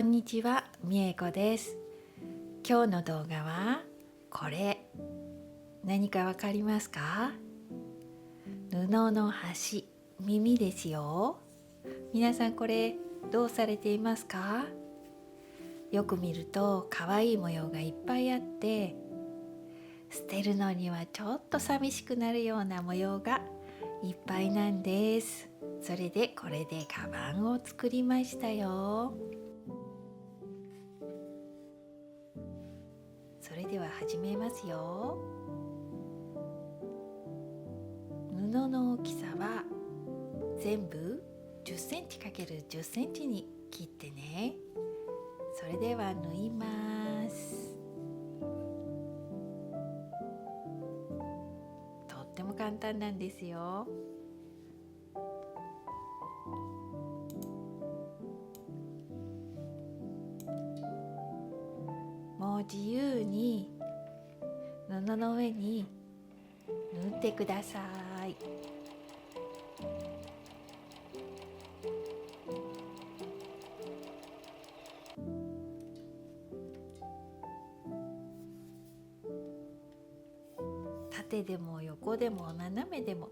んにちは、みえこです。今日の動画はこれ、何かわかりますか？布の端、耳ですよ。皆さんこれどうされていますか？よく見ると可愛い模様がいっぱいあって、捨てるのにはちょっと寂しくなるような模様がいっぱいなんです。それでこれでカバンを作りましたよ。それでは始めますよ。布の大きさは全部10センチ ×10 センチに切ってね。それでは縫います。とっても簡単なんですよ。もう自由に布の上に縫ってください。縦でも横でも斜めでも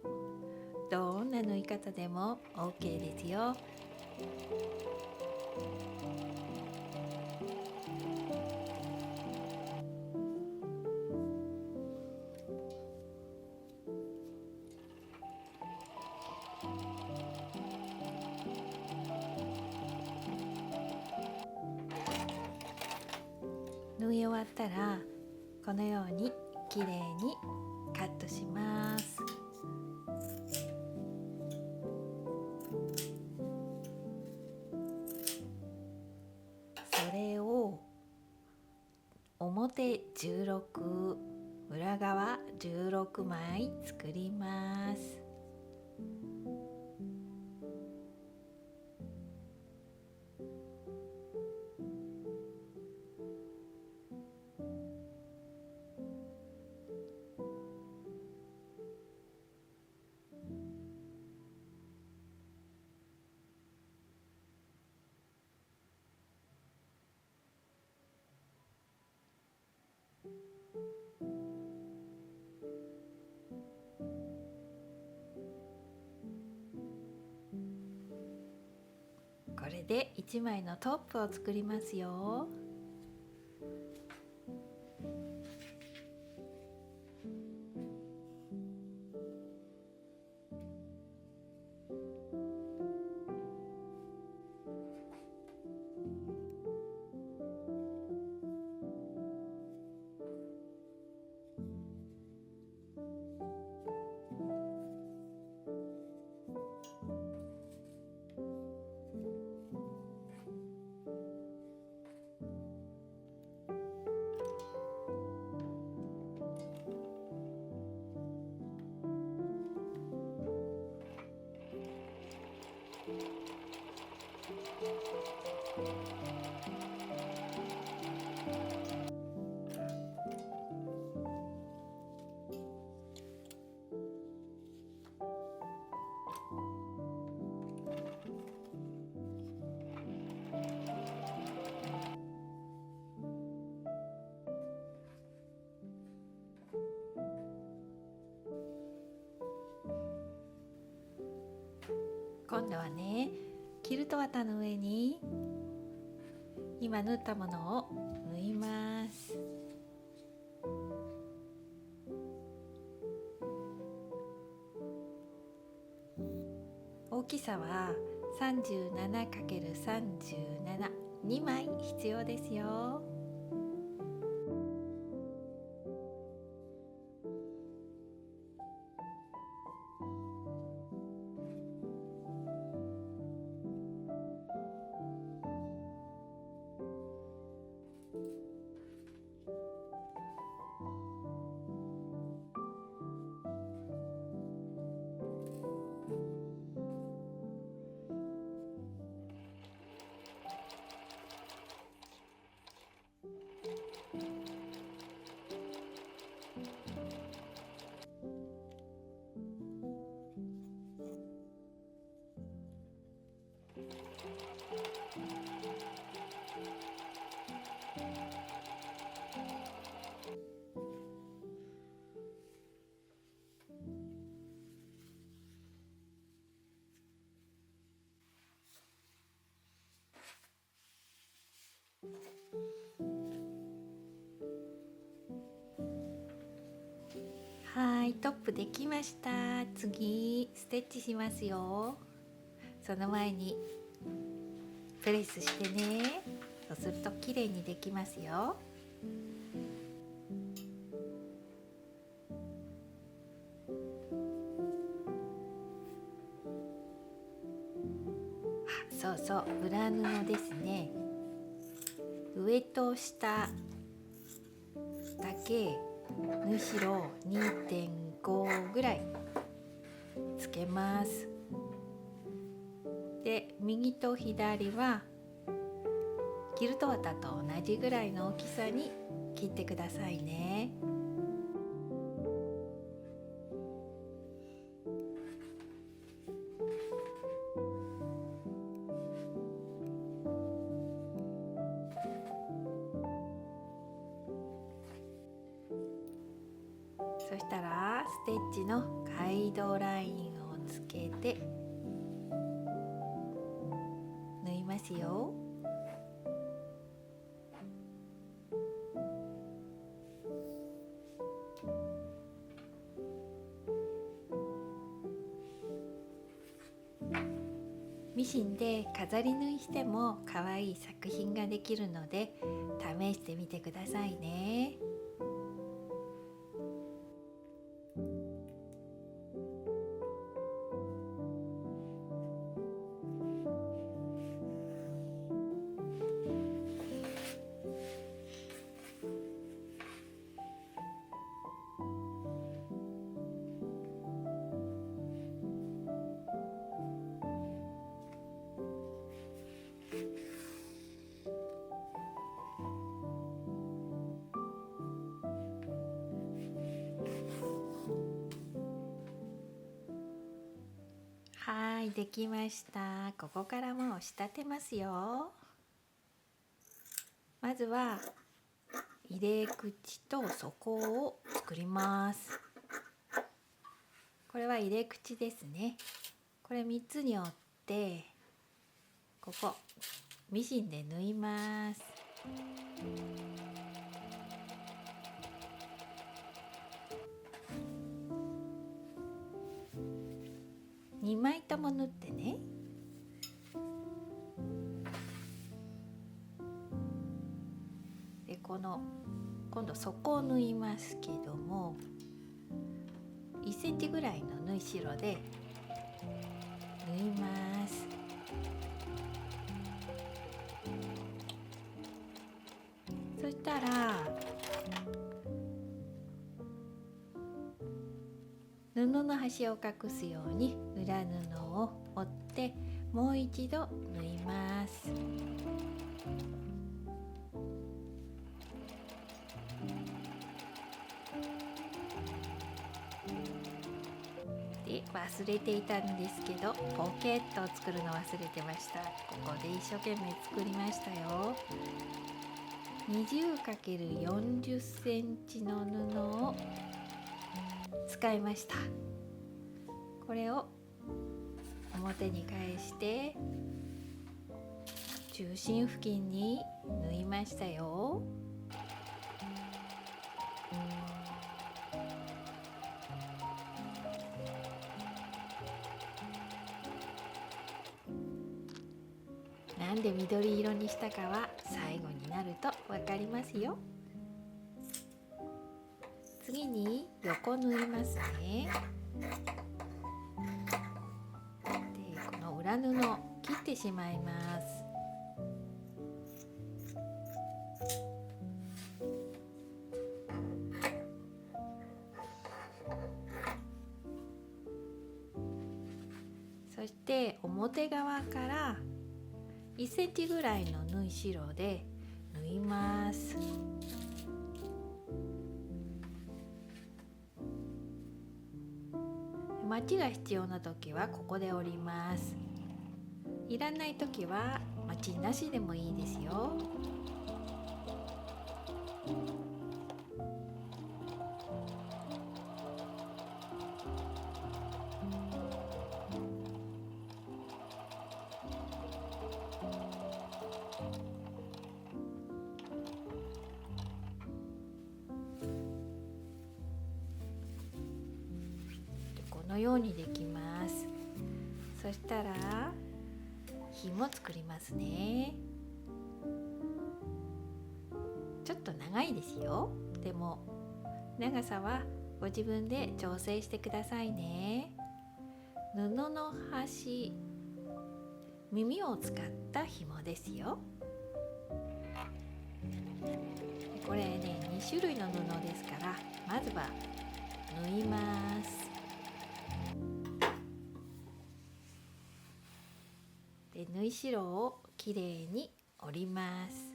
どんな縫い方でも OK ですよ。縫い終わったらこのようにきれいにカットします。それを表16、裏側16枚作ります。これで1枚のトップを作りますよ。今度はね、キルト綿の上に今縫ったものを縫います。大きさは 37×37、2枚必要ですよ。はい、トップできました。次ステッチしますよ。その前にプレスしてね。そうするときれいにできますよ。そうそう、裏布ですね。上と下だけ縫い代 2.5 ぐらいつけます。で、右と左はキルト綿と同じぐらいの大きさに切ってくださいね。そしたらステッチのガイドラインをつけて縫いますよ。ミシンで飾り縫いしても可愛い作品ができるので試してみてくださいね。はい、できました。ここからもう仕立てますよ。まずは入れ口と底を作ります。これは入れ口ですね。これ3つに折ってここミシンで縫います。2枚とも縫ってね。で今度底を縫いますけども1センチぐらいの縫い代で縫います。そしたら布の端を隠すように裏布を折ってもう一度縫います。で忘れていたんですけどポケットを作るの忘れてました。ここで一生懸命作りましたよ。20×40 センチの布を使いました。これを表に返して中心付近に縫いましたよ。なんで緑色にしたかは最後になると分かりますよ。次に横縫いますね。でこの裏布切ってしまいます。そして表側から1センチぐらいの縫い代で縫います。待ちが必要な時はここで折ります。いらない時は待ちなしでもいいですよ。ようにできます。そしたら紐作りますね。ちょっと長いですよ。でも長さはご自分で調整してくださいね。布の端、耳を使った紐ですよ。これね、2種類の布ですから、まずは縫います。で、縫い代をきれいに折ります。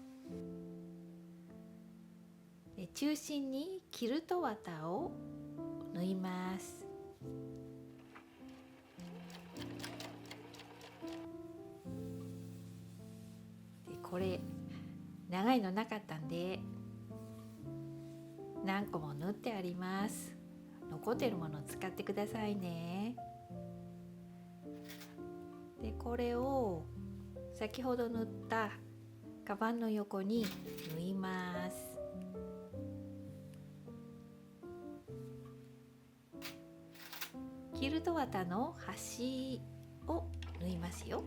で、中心にキルト綿を縫います。で、これ長いのなかったんで何個も縫ってあります。残ってるものを使ってくださいね。で、これを先ほど縫ったカバンの横に縫います。キルト綿の端を縫いますよ。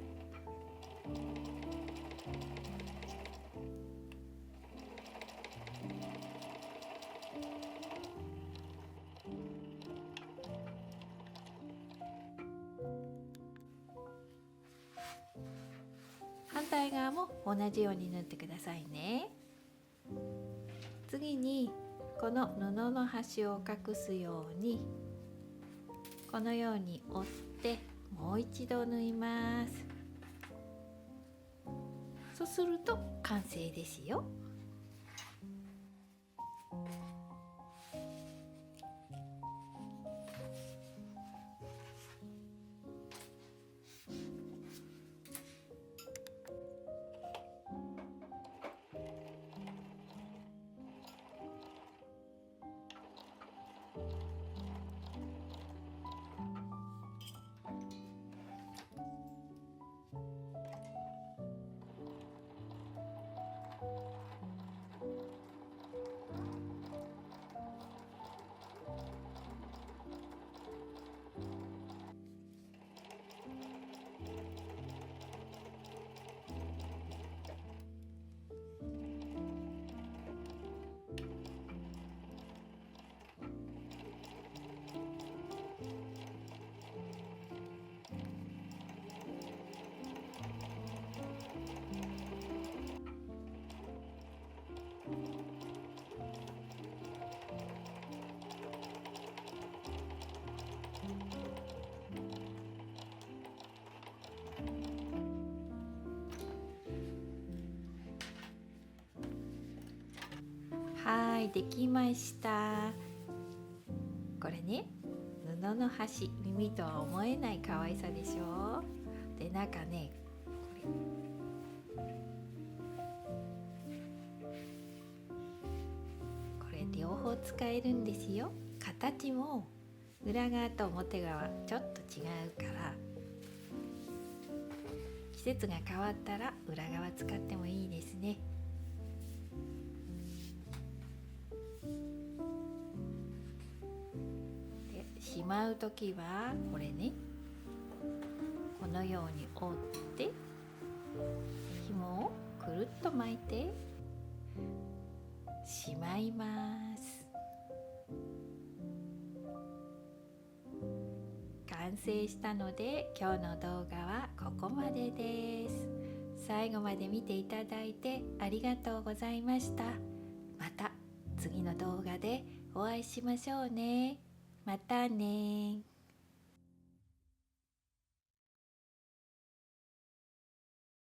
反対側も同じように縫ってくださいね。次にこの布の端を隠すようにこのように折ってもう一度縫います。そうすると完成ですよ。はい、できました。これね、布の端、耳とは思えない可愛さでしょ。で、中ね、これ両方使えるんですよ。形も裏側と表側ちょっと違うから、季節が変わったら裏側使ってもいいですね。しまうときはこれね、このように折って紐をくるっと巻いてしまいます。完成したので今日の動画はここまでです。最後まで見ていただいてありがとうございました。また次の動画でお会いしましょうね。またね。